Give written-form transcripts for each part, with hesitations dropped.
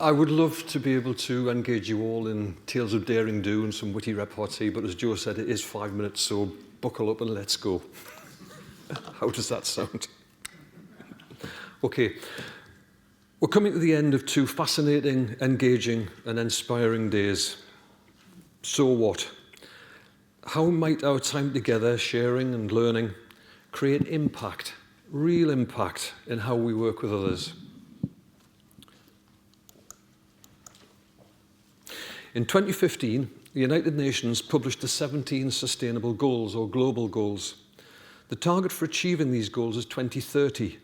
I would love to be able to engage you all in tales of daring do and some witty repartee, but as Joe said, it is 5 minutes, so buckle up and let's go. How does that sound? Okay, we're coming to the end of 2 fascinating, engaging and inspiring days. So what? How might our time together, sharing and learning, create impact, real impact in how we work with others? In 2015, the United Nations published the 17 Sustainable Goals, or Global Goals. The target for achieving these goals is 2030.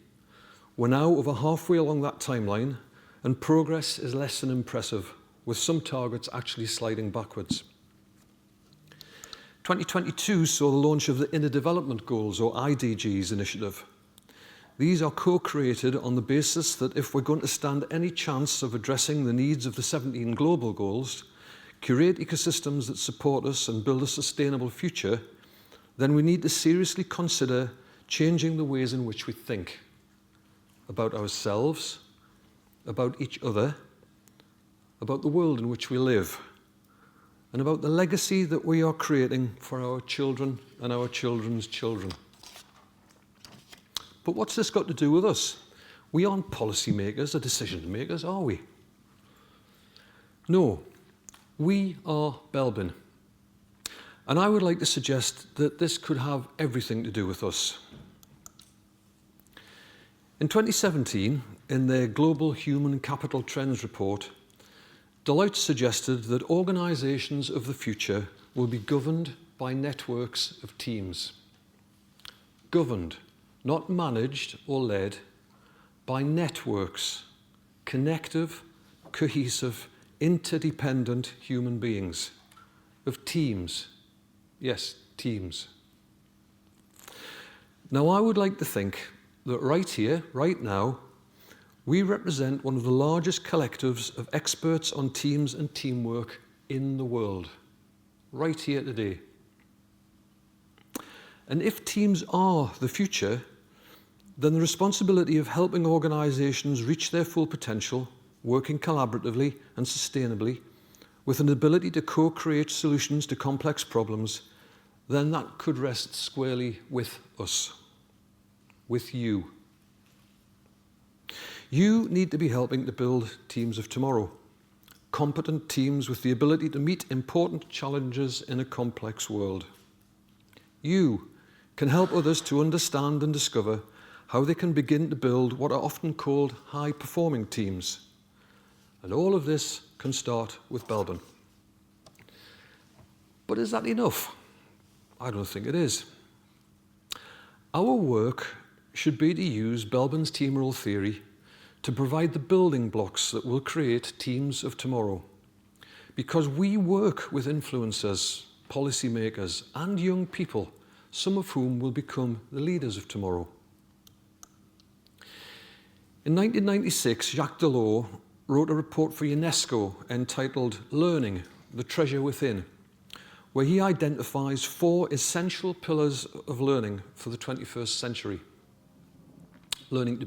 We're now over halfway along that timeline, and progress is less than impressive, with some targets actually sliding backwards. 2022 saw the launch of the Inner Development Goals, or IDGs, initiative. These are co-created on the basis that if we're going to stand any chance of addressing the needs of the 17 global goals, curate ecosystems that support us and build a sustainable future, then we need to seriously consider changing the ways in which we think about ourselves, about each other, about the world in which we live, and about the legacy that we are creating for our children and our children's children. But what's this got to do with us? We aren't policymakers or decision makers, are we? No. We are Belbin. And I would like to suggest that this could have everything to do with us. In 2017, in their Global Human Capital Trends report, Deloitte suggested that organisations of the future will be governed by networks of teams. Governed, not managed or led, by networks, connective, cohesive, interdependent human beings, of teams. Yes, teams. Now, I would like to think that right here, right now, we represent one of the largest collectives of experts on teams and teamwork in the world, right here today. And if teams are the future, then the responsibility of helping organisations reach their full potential, working collaboratively and sustainably, with an ability to co-create solutions to complex problems, then that could rest squarely with us, with you. You need to be helping to build teams of tomorrow, competent teams with the ability to meet important challenges in a complex world. You can help others to understand and discover how they can begin to build what are often called high-performing teams. And all of this can start with Belbin. But is that enough? I don't think it is. Our work should be to use Belbin's team role theory to provide the building blocks that will create teams of tomorrow. Because we work with influencers, policymakers, and young people, some of whom will become the leaders of tomorrow. In 1996, Jacques Delors wrote a report for UNESCO entitled Learning, the Treasure Within, where he identifies 4 essential pillars of learning for the 21st century. Learning to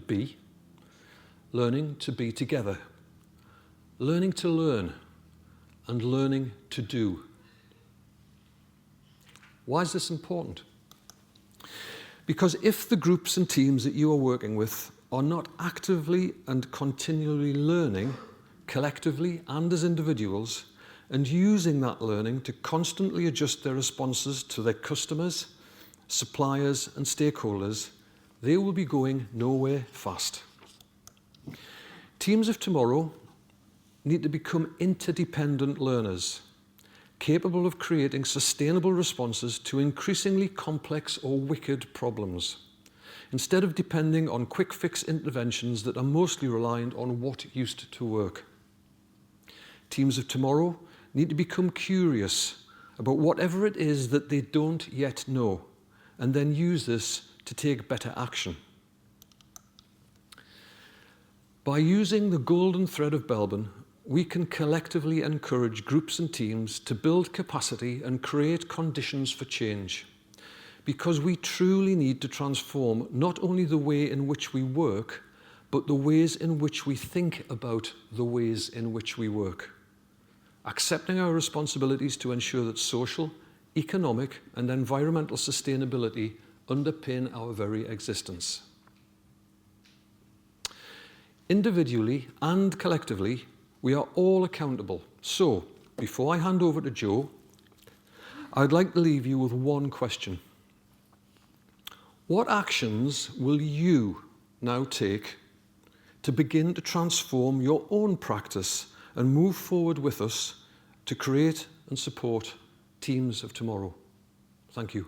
be together, learning to learn, and learning to do. Why is this important? Because if the groups and teams that you are working with are not actively and continually learning, collectively and as individuals, and using that learning to constantly adjust their responses to their customers, suppliers, and stakeholders, they will be going nowhere fast. Teams of tomorrow need to become interdependent learners, capable of creating sustainable responses to increasingly complex or wicked problems, instead of depending on quick-fix interventions that are mostly reliant on what used to work. Teams of tomorrow need to become curious about whatever it is that they don't yet know, and then use this to take better action. By using the golden thread of Belbin, we can collectively encourage groups and teams to build capacity and create conditions for change, because we truly need to transform not only the way in which we work, but the ways in which we think about the ways in which we work. Accepting our responsibilities to ensure that social, economic, and environmental sustainability underpin our very existence. Individually and collectively, we are all accountable. So, before I hand over to Joe, I'd like to leave you with one question. What actions will you now take to begin to transform your own practice and move forward with us to create and support teams of tomorrow? Thank you.